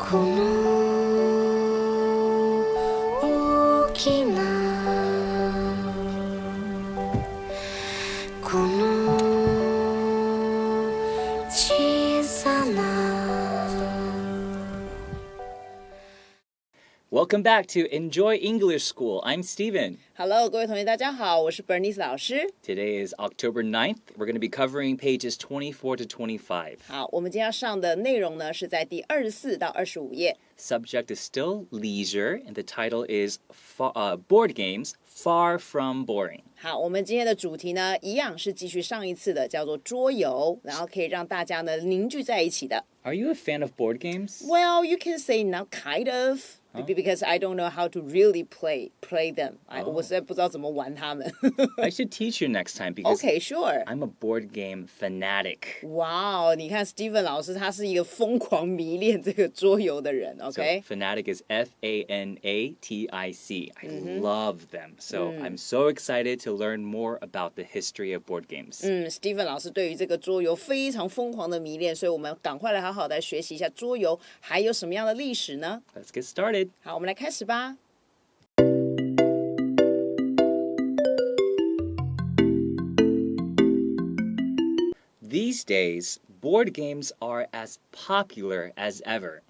この大きなこの小さな Welcome back to Enjoy English School. I'm Steven. Hello, 各位同学大家好，我是 Bernice 老师。 Today is October 9th. We're going to be covering pages 24 to 25. 好，我们今天要上的内容呢是在第24到25页。 Subject is still leisure, and the title is Board Games, Far From Boring. 好，我们今天的主题呢一样是继续上一次的，叫做桌游，然后可以让大家呢凝聚在一起的。 Are you a fan of board games? Well, you can say not kind of. Because I don't know how to really play them. 我实在不知道怎么玩它们。 I should teach you next time because Okay, sure. I'm a board game fanatic. 哇哦，你看 Steven 老师他是一个疯狂迷恋这个桌游的人 ，OK？ So fanatic is F-A-N-A-T-I-C. I love them. So I'm so excited to learn more about the history of board games. Steven 老师对于这个桌游非常疯狂的迷恋，所以我们赶快来好好的学习一下桌游还有什么样的历史呢？ Let's get started. 好，我们来开始吧。These days, board games are as popular as ever.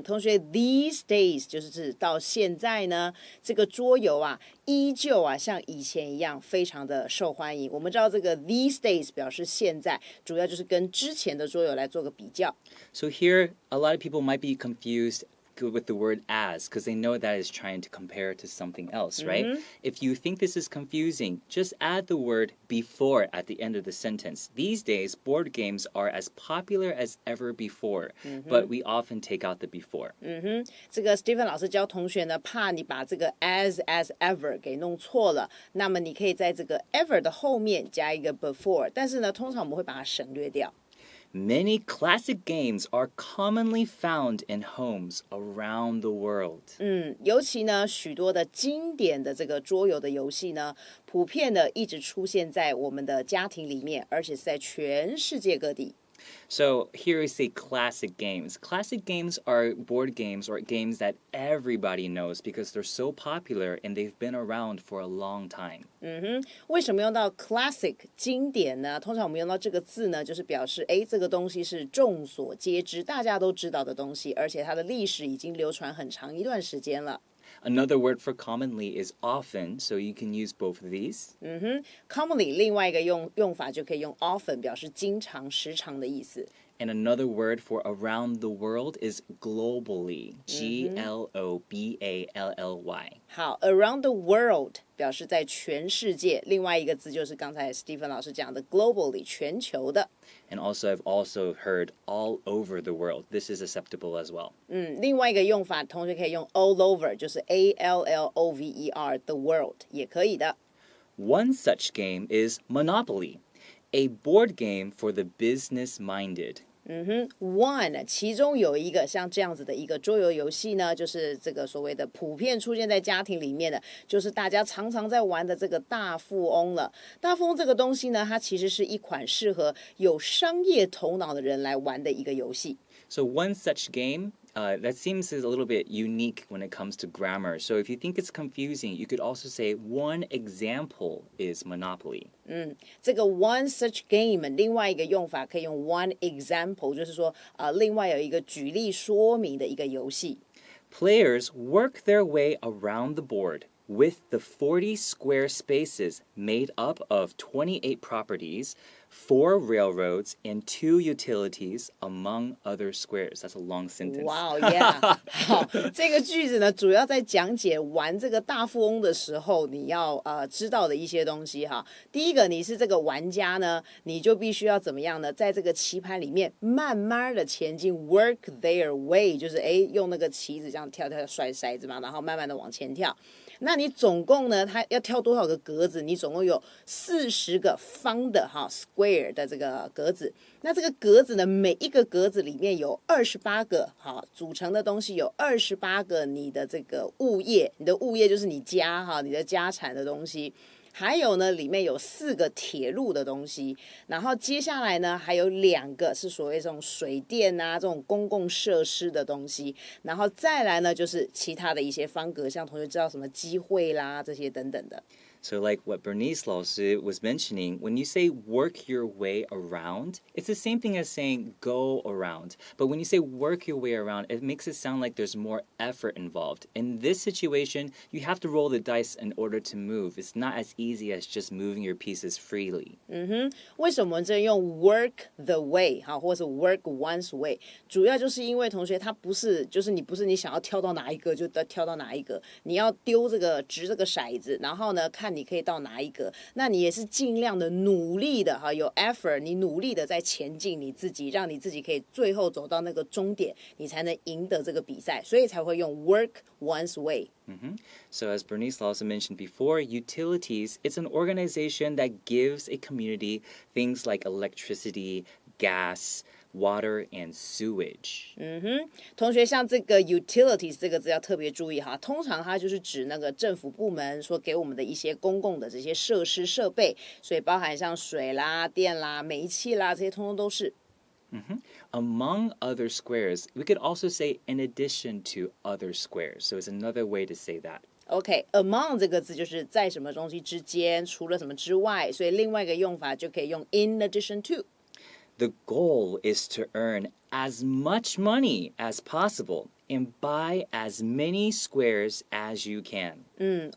同学 ，these days 就是指到现在呢，这个桌游啊，依旧啊像以前一样非常的受欢迎。我们知道这个 these days 表示现在，主要就是跟之前的桌游来做个比较。So here, a lot of people might be confused with the word as because they know that is trying to compare to something else, right? If you think this is confusing, just add the word before at the end of the sentence. These days, board games are as popular as ever before, but we often take out the before. 这个 Steven 老师教同学呢，怕你把这个 as ever 给弄错了，那么你可以在这个 ever 的后面加一个 before， 但是呢，通常我们会把它省略掉。 Many classic games are commonly found in homes around the world. 尤其呢，许多的经典的这个桌游的游戏呢，普遍的一直出现在我们的家庭里面，而且是在全世界各地。 So here we say classic games. Classic games are board games or games that everybody knows because they're so popular and they've been around for a long time. 为什么用到 classic 经典呢？通常我们用到这个字呢，就是表示这个东西是众所皆知，大家都知道的东西，而且它的历史已经流传很长一段时间了。 Another word for commonly is often, so you can use both of these. Commonly 另外一个用法就可以用 often 表示经常、时常的意思。 And another word for around the world is globally. G-L-O-B-A-L-L-Y. 好 ，around the world 表示在全世界，另外一个字就是刚才 Steven 老师讲的 globally 全球的。 And also, I've also heard all over the world. This is acceptable as well. 另外一个用法，同学可以用 all over，就是 A-L-L-O-V-E-R the world 也可以的。 One such game is Monopoly, a board game for the business-minded. One 其中有一个像这样子的一个桌游游戏呢，就是这个所谓的普遍出现在家庭里面的，就是大家常常在玩的这个大富翁了。大富翁这个东西呢，它其实是一款适合有商业头脑的人来玩的一个游戏。 So one such game, that seems a little bit unique when it comes to grammar. So if you think it's confusing, you could also say one example is Monopoly. 这个 one such game 另外一个用法可以用 one example， 就是说另外有一个举例说明的一个游戏。 Players work their way around the board with the 40 square spaces made up of 28 properties, 4 railroads, and 2 utilities, among other squares. That's a long sentence. Wow, yeah. 好，这个句子呢，主要在讲解玩这个大富翁的时候，你要知道的一些东西哈。第一个，你是这个玩家呢，你就必须要怎么样呢？在这个棋盘里面慢慢的前进 ，work their way， 就是用那个棋子这样跳甩骰子嘛，然后慢慢的往前跳。那你总共呢，它要跳多少个格子？你总共有40个方的square 的这个格子。那这个格子呢，每一个格子里面有28个组成的东西，有28个你的这个物业，你的物业就是你家你的家产的东西。还有呢，里面有4个铁路的东西，然后接下来呢，还有2个是所谓这种水电啊这种公共设施的东西，然后再来呢就是其他的一些方格，像同学知道什么机会啦这些等等的。So like what Bernice 老师 was mentioning, when you say work your way around, it's the same thing as saying go around. But when you say work your way around, it makes it sound like there's more effort involved. In this situation, you have to roll the dice in order to move. It's not as easy as just moving your pieces freely. 为什么我们这用 work the way 或是 work one's way， 主要就是因为同学他不是就是你不是你想要跳到哪一个就跳到哪一个，你要丢这个掷这个骰子，然后呢看你可以到哪一个，那你也是尽量的努力的有 effort， 你努力的在前进你自己，让你自己可以最后走到那个终点，你才能赢得这个比赛，所以才会用 work one's way。So as Bernice also mentioned before, utilities, it's an organization that gives a community things like electricity, gas, water, and sewage. 同学像这个 utilities 这个字要特别注意通常它就是指那个政府部门所给我们的一些公共的这些设施设备，所以包含像水啦、电啦、煤气啦，这些通通都是。Among other squares, we could also say in addition to other squares. So it's another way to say that. OK，among 这个字就是在什么东西之间，除了什么之外，所以另外一个用法就可以用 in addition to。The goal is to earn as much money as possible and buy as many squares as you can.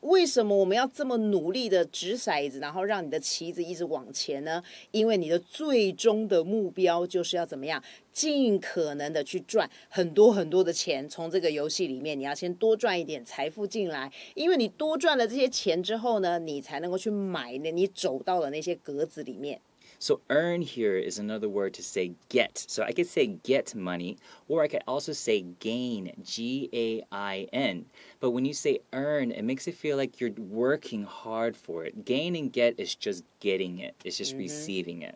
为什么我们要这么努力的掷骰子，然后让你的棋子一直往前呢？因为你的最终的目标就是要怎么样，尽可能的去赚很多很多的钱。从这个游戏里面，你要先多赚一点财富进来，因为你多赚了这些钱之后呢，你才能够去买你走到的那些格子里面。So earn here is another word to say get. So I could say get money, or I could also say gain, G-A-I-N. But when you say earn, it makes it feel like you're working hard for it. Gain and get is just getting it. It's just receiving it.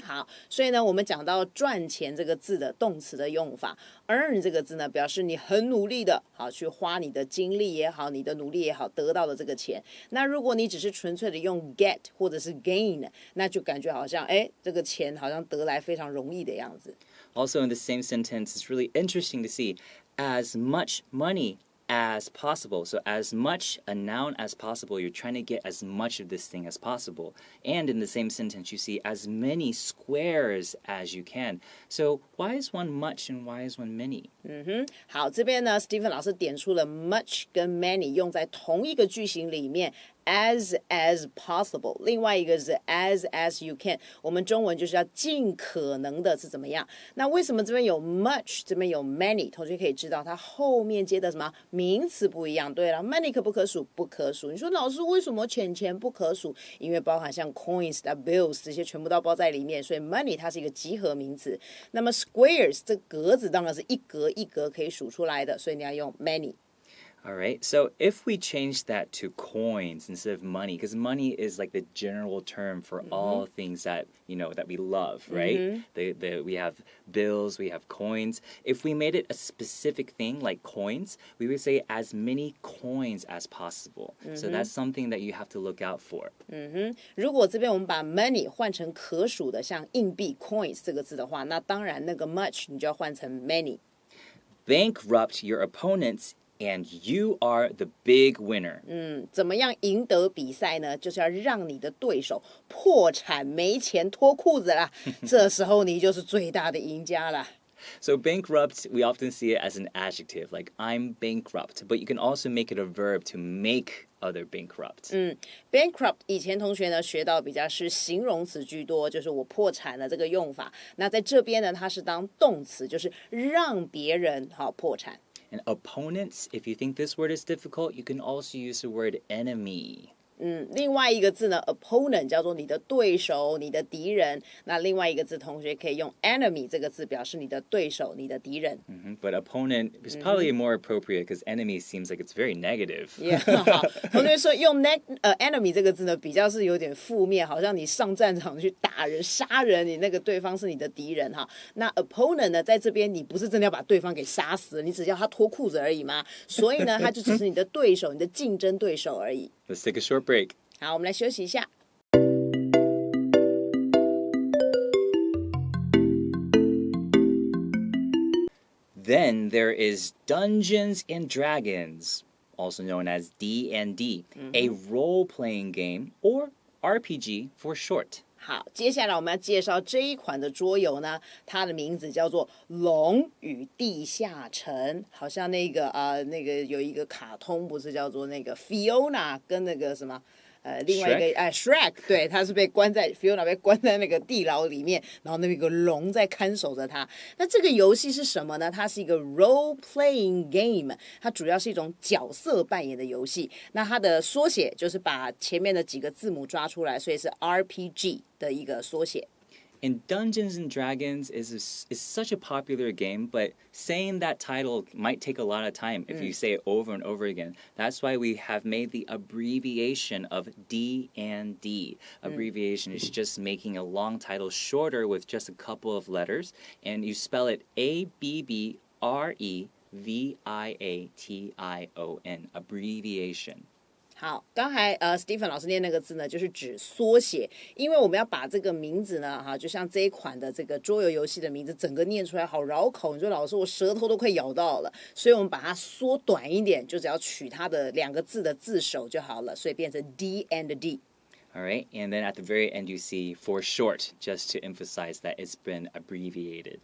好，所以呢，我们讲到赚钱这个字的动词的用法 ，earn 这个字呢，表示你很努力的，去花你的精力也好，你的努力也好，得到的这个钱。那如果你只是纯粹的用 get 或者是 gain， 那就感觉好像，这个钱好像得来非常容易的样子。Also in the same sentence, it's really interesting to see as much money as possible. So as much, a noun as possible, you're trying to get as much of this thing as possible. And in the same sentence, you see as many squares as you can. So why is one much and why is one many? 好，这边呢 ，Stephen 老师点出了 much 跟 many 用在同一个句型里面。as possible， 另外一个是 as you can， 我们中文就是要尽可能的是怎么样？那为什么这边有 much， 这边有 many？ 同学可以知道它后面接的什么名词不一样。对了 ，money 可不可数？不可数。你说老师为什么钱不可数？因为包含像 coins、bills 这些全部都包在里面，所以 money 它是一个集合名词。那么 squares 这格子当然是一格一格可以数出来的，所以你要用 many。All right, so if we change that to coins instead of money, because money is like the general term for all things that, that we love, right? We have bills, we have coins. If we made it a specific thing like coins, we would say as many coins as possible. So that's something that you have to look out for. 如果这边我们把 money 换成可数的，像硬币 coins 这个字的话，那当然那个 much 你就要换成 many. Bankrupt your opponents and you are the big winner. 怎么样赢得比赛呢？就是要让你的对手破产没钱脱裤子啦，这时候你就是最大的赢家啦。So bankrupt, we often see it as an adjective, like I'm bankrupt, but you can also make it a verb to make other bankrupt. Bankrupt 以前同学呢学到比较是形容词居多，就是我破产了这个用法。那在这边呢，它是当动词，就是让别人破产。And opponents, if you think this word is difficult, you can also use the word enemy. 另外一个字呢 opponent 叫做你的对手，你的敌人。那另外一个字同学可以用 enemy 这个字表示你的对手，你的敌人。But opponent is probably more appropriate because enemy seems like it's very negative. Yeah, 好，同学说用enemy 这个字呢比较是有点负面，好像你上战场去打人、杀人，你那个对方是你的敌人哈。那 opponent 呢，在这边你不是真的要把对方给杀死，你只要他脱裤子而已嘛。所以呢，他就只是你的对手，你的竞争对手而已。Let's take a short break. 好，我们来休息一下。Then there is Dungeons and Dragons, also known as D&D, a role-playing game or RPG for short. 好，接下来我们要介绍这一款的桌游呢，它的名字叫做《龙与地下城》，好像那个有一个卡通，不是叫做那个 Fiona 跟那个什么另外一个Shrek， 对，他是被关在 Fiona 被关在那个地牢里面，然后那边有个龙在看守着他。那这个游戏是什么呢？它是一个 role playing game， 它主要是一种角色扮演的游戏。那它的缩写就是把前面的几个字母抓出来，所以是 RPG 的一个缩写。And Dungeons and Dragons is such a popular game, but saying that title might take a lot of time if you say it over and over again. That's why we have made the abbreviation of D&D. Abbreviation is just making a long title shorter with just a couple of letters, and you spell it ABBREVIATION, abbreviation. 好，刚才Stephen 老师念那个字呢，就是指缩写，因为我们要把这个名字呢，就像这一款的这个桌游游戏的名字，整个念出来好绕口，你说老师我舌头都快咬到了，所以我们把它缩短一点，就只要取它的2个字的字首就好了，所以变成 D&D。All right, and then at the very end you see for short, just to emphasize that it's been abbreviated.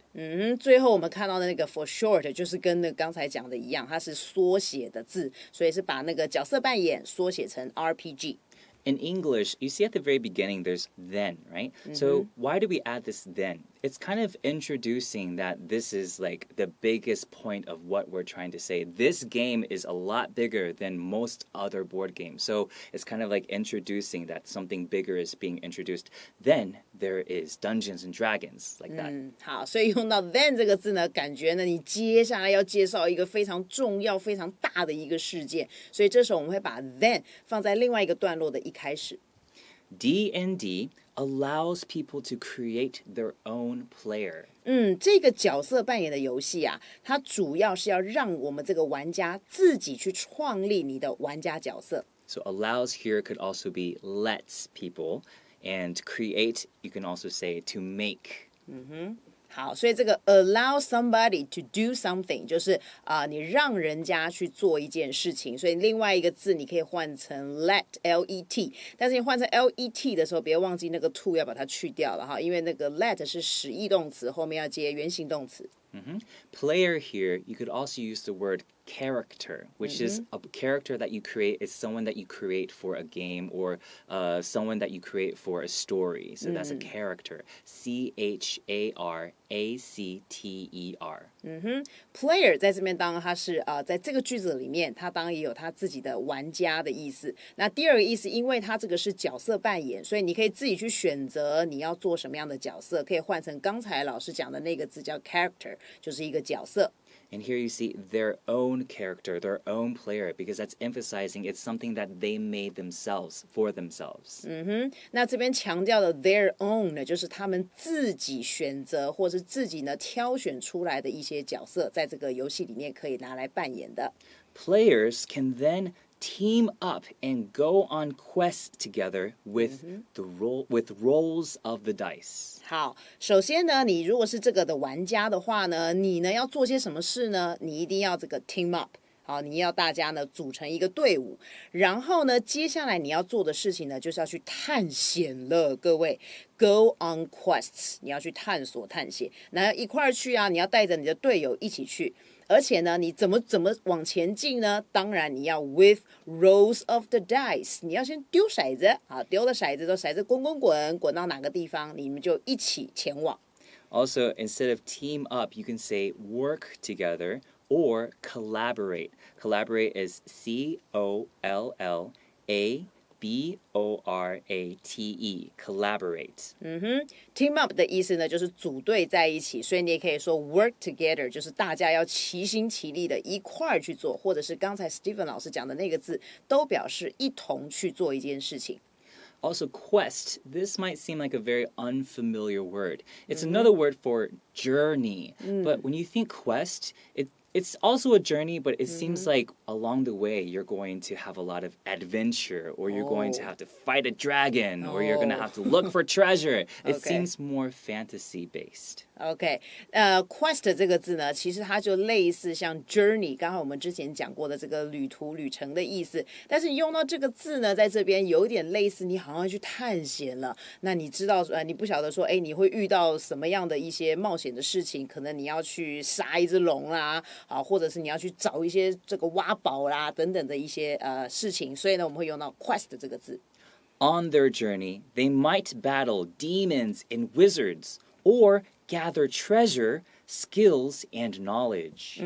最后我们看到的那个 for short 就是跟那刚才讲的一样，它是缩写的字，所以是把那个角色扮演缩写成 RPG。In English, you see at the very beginning there's then, right? So why do we add this then? It's kind of introducing that this is like the biggest point of what we're trying to say. This game is a lot bigger than most other board games. So it's kind of like introducing that something bigger is being introduced. Then there is Dungeons and Dragons, like that. 好，所以用到 then 这个字呢，感觉呢你接下来要介绍一个非常重要、非常大的一个事件，所以这时候我们会把 then 放在另外一个段落的一开始。D&D allows people to create their own player. 这个角色扮演的游戏啊，它主要是要让我们这个玩家自己去创立你的玩家角色。So allows here could also be lets people, and create you can also say to make. 好，所以这个 allow somebody to do something 就是你让人家去做一件事情，所以另外一个字你可以换成 let L-E-T， 但是你换成 L-E-T 的时候，别忘记那个 to 要把它去掉了哈，因为那个 let 是使役动词，后面要接原形动词。Player here, you could also use the word character, which is a character that you create. It's someone that you create for a game or someone that you create for a story. So that's a character. C-H-A-R-A-C-T-E-R. Player 在这边当然它是在这个句子里面，它当然也有它自己的玩家的意思。那第二个意思，因为它这个是角色扮演，所以你可以自己去选择你要做什么样的角色，可以换成刚才老师讲的那个字叫 character， 就是一个角色。And here you see their own character, their own player, because that's emphasizing it's something that they made themselves for themselves. 那这边强调的 their own 呢，就是他们自己选择或是自己呢挑选出来的一些角色，在这个游戏里面可以拿来扮演的。Players can then team up and go on quests together with rolls of the dice. 好，首先呢，你如果是这个的玩家的话呢，你呢要做些什么事呢？你一定要这个 team up。好，你要大家呢组成一个队伍，然后呢，接下来你要做的事情呢，就是要去探险了，各位 ，go on quests， 你要去探索探险，然后一块儿去啊，你要带着你的队友一起去。而且呢，你怎么往前进呢？当然你要 with rolls of the dice， 你要先丢骰子，好，丢了骰子之后，骰子滚到哪个地方，你们就一起前往。Also, instead of team up, you can say work together or collaborate. Collaborate is C-O-L-L-A-B-O-R-A-T-E, collaborate. Team up 的意思呢，就是组队在一起，所以你也可以说 work together， 就是大家要齐心齐力的一块儿去做，或者是刚才 Stephen 老师讲的那个字，都表示一同去做一件事情。Also, quest, this might seem like a very unfamiliar word. It's another word for journey, but when you think quest, it It's also a journey, but it seems like along the way you're going to have a lot of adventure, or you're going to have to fight a dragon, or you're going to have to look for treasure. It seems more fantasy based. OK，quest 这个字呢，其实它就类似像 journey，刚刚我们之前讲过的这个旅途、旅程的意思。但是你用到这个字呢，在这边有点类似，你好像去探险了。那你知道，你不晓得说，哎，你会遇到什么样的一些冒险的事情？可能你要去杀一只龙啦，啊，或者是你要去找一些这个挖宝啦等等的一些事情。所以呢，我们会用到 quest 这个字。On their journey, they might battle demons and wizards, or gather treasure, skills, and knowledge.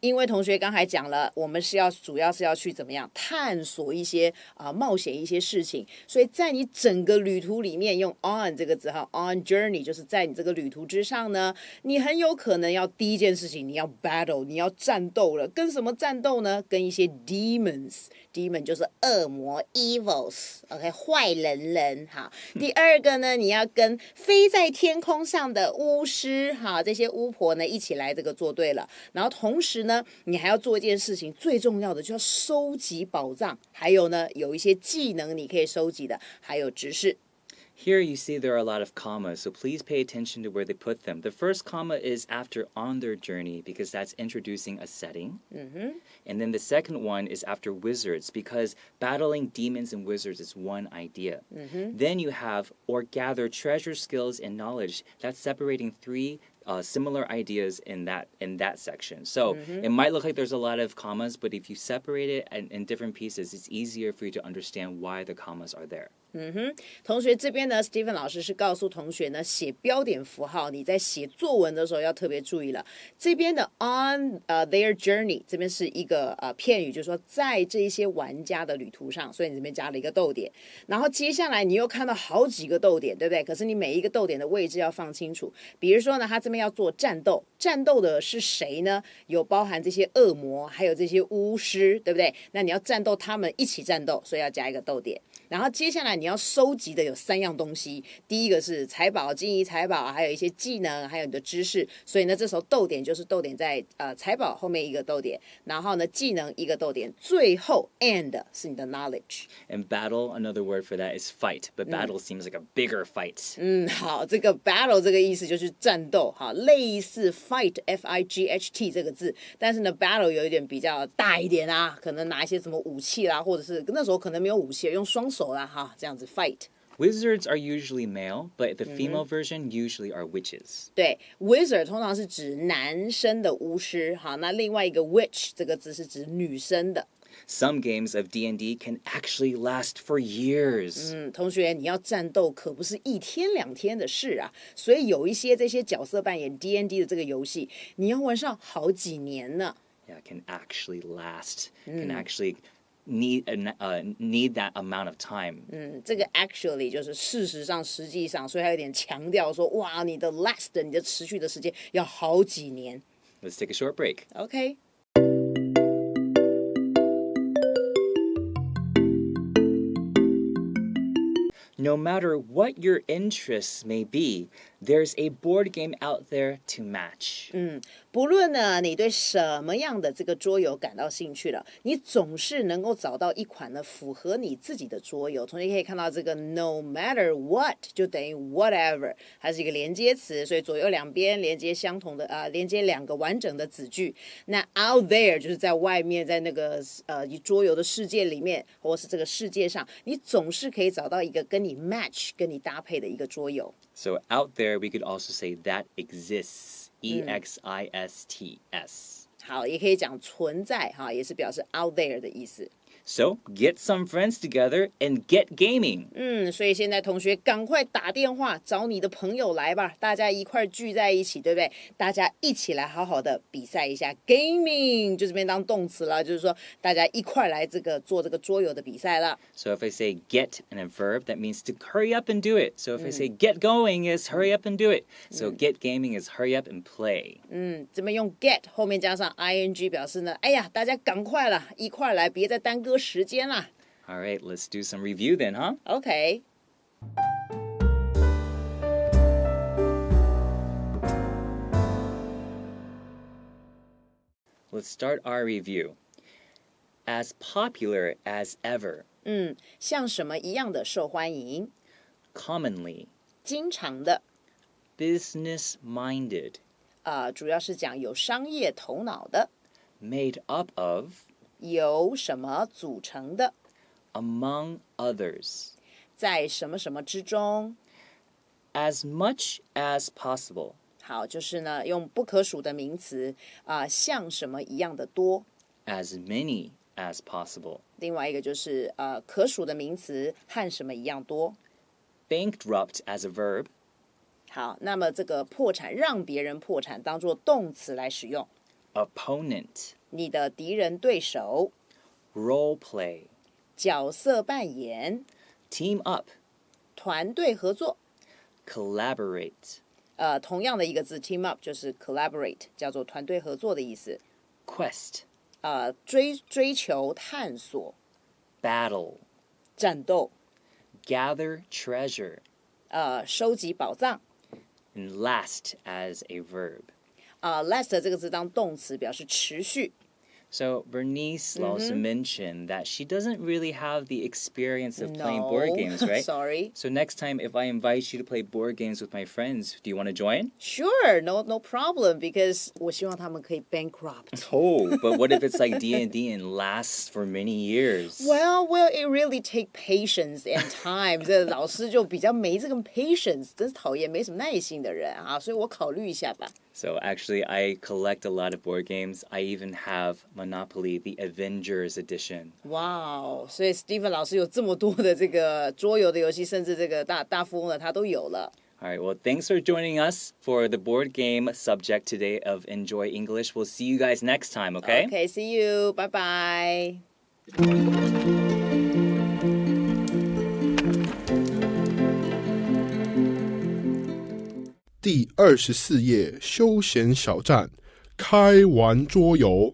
因为同学刚才讲了，我们主要是要去怎么样探索一些冒险一些事情，所以在你整个旅途里面用 on 这个字哈 ，on journey 就是在你这个旅途之上呢，你很有可能要第一件事情你要 battle， 你要战斗了，跟什么战斗呢？跟一些 demon 就是恶魔 evils，OK 坏人哈。第二个呢，你要跟飞在天空上的巫师哈，这些巫婆呢一起来这个做对了，然后同时呢，你还要做一件事情，最重要的就要收集宝藏，还有呢，有一些技能你可以收集的，还有知识。Here you see there are a lot of commas, so please pay attention to where they put them. The first comma is after on their journey because that's introducing a setting. And then the second one is after wizards because battling demons and wizards is one idea. Then you have or gather treasure, skills, and knowledge. That's separating three similar ideas in that section. So it might look like there's a lot of commas, but if you separate it in different pieces, it's easier for you to understand why the commas are there. 同学这边呢 ，Steven 老师是告诉同学呢，写标点符号，你在写作文的时候要特别注意了。这边的 on their journey 这边是一个片语，就是说在这一些玩家的旅途上，所以你这边加了一个逗点。然后接下来你又看到好几个逗点，对不对？可是你每一个逗点的位置要放清楚。比如说呢，他这边要做战斗，战斗的是谁呢？有包含这些恶魔，还有这些巫师，对不对？那你要战斗，他们一起战斗，所以要加一个逗点。然后接下来你要收集的有3样东西，第一个是财宝、金银财宝，还有一些技能，还有你的知识。所以呢，这时候逗点就是逗点在财宝后面一个逗点，然后呢技能一个逗点，最后 and 是你的 knowledge。And battle, another word for that is fight, but battle seems like a bigger fight. 好，这个 battle 这个意思就是战斗，好，类似 fight F-I-G-H-T 这个字，但是呢 battle 有一点比较大一点啊，可能拿一些什么武器啦，或者是那时候可能没有武器，用双手啦哈，这样子 fight。Wizards are usually male, but the female version usually are witches. 对 ，wizard 通常是指男生的巫师，好，那另外一个 witch 这个字是指女生的。Some games of D&D can actually last for years. 同学，你要战斗可不是1天2天的事啊，所以有一些这些角色扮演 D&D 的这个游戏，你要玩上好几年呢。Yeah, can actually last. Can actually need that amount of time. 这个 actually 就是事实上、实际上，所以它有点强调说，哇，你的 last 你的持续的时间要好几年。Let's take a short break. OK。No matter what your interests may be, there's a board game out there to match. 不论呢你对什么样的这个桌游感到兴趣了，你总是能够找到一款呢符合你自己的桌游。同学可以看到这个 no matter what 就等于 whatever， 它是一个连接词，所以左右两边连接相同的连接2个完整的子句。那 out there 就是在外面，在那个桌游的世界里面，或是这个世界上，你总是可以找到一个跟你 match 跟你搭配的一个桌游。So out there, we could also say that exists. E-X-I-S-T-S. 好，也可以讲存在哈，也是表示 out there 的意思。So get some friends together and get gaming. 所以现在同学赶快打电话找你的朋友来吧，大家一块聚在一起，对不对？大家一起来好好的比赛一下 gaming， 就这边当动词了，就是说大家一块来做这个桌游的比赛了。So if I say get and a verb, that means to hurry up and do it. So if I say get going is hurry up and do it. So get gaming is hurry up and play. 这边用 get 后面加上 ing 表示呢，哎呀，大家赶快了，一块来，别再耽搁时间啦。All right, let's do some review then, huh? OK。Let's start our review. As popular as ever. 像什么一样的受欢迎 Commonly. 经常的 Business-minded. 主要是讲有商业头脑的 Made up of. 由什么组成的 Among others. 在什么什么之中 As much as possible. 好，就是呢用不可数的名词像什么一样的多 As many as possible. 另外一个就是可数的名词和什么一样多 Bankrupt as a verb. 好，那么这个破产让别人破产当作动词来使用 Opponent. 你的敌人对手 Role play. 角色扮演 Team up. 团队合作 Collaborate. 同样的一个字 team up 就是 collaborate 叫做团队合作的意思 Quest. 追求探索 Battle. 战斗 Gather treasure. 收集宝藏 And last as a verb. last 这个字当动词表示持续 So Bernice also mentioned that she doesn't really have the experience of playing board games, right? Sorry. So next time, if I invite you to play board games with my friends, do you want to join? Sure, no problem, because 我希望他们可以 bankrupt. Oh, but what if it's like D&D and lasts for many years? Well, it really take patience and time. 这老师就比较没这个 patience， 真是讨厌，没什么耐心的人啊，所以我考虑一下吧。So actually, I collect a lot of board games. I even have Monopoly, the Avengers edition. 哇哦，所以 Stephen 老师有这么多的这个桌游的游戏，甚至这个大富翁的他都有了。All right, well, thanks for joining us for the board game subject today of Enjoy English. We'll see you guys next time, okay? Okay, see you. Bye bye. 第24页休闲小站开玩桌游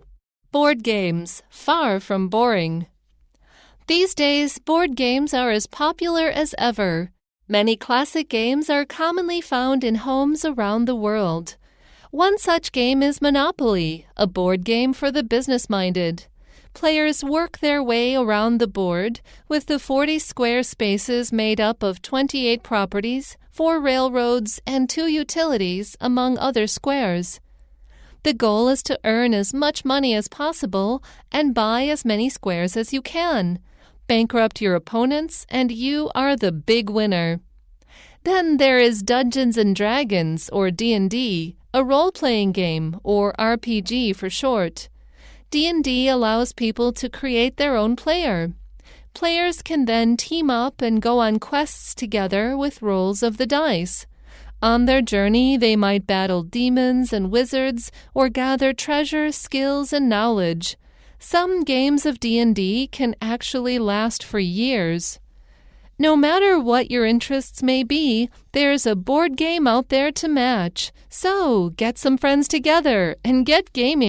Board games, far from boring. These days, board games are as popular as ever. Many classic games are commonly found in homes around the world. One such game is Monopoly, a board game for the business-minded. Players work their way around the board, with the 40 square spaces made up of 28 properties, 4 railroads, and 2 utilities, among other squares. The goal is to earn as much money as possible and buy as many squares as you can. Bankrupt your opponents, and you are the big winner. Then there is Dungeons and Dragons, or D&D, a role-playing game, or RPG for short. D&D allows people to create their own player. Players can then team up and go on quests together with rolls of the dice. On their journey, they might battle demons and wizards or gather treasure, skills, and knowledge. Some games of D&D can actually last for years. No matter what your interests may be, there's a board game out there to match. So, get some friends together and get gaming.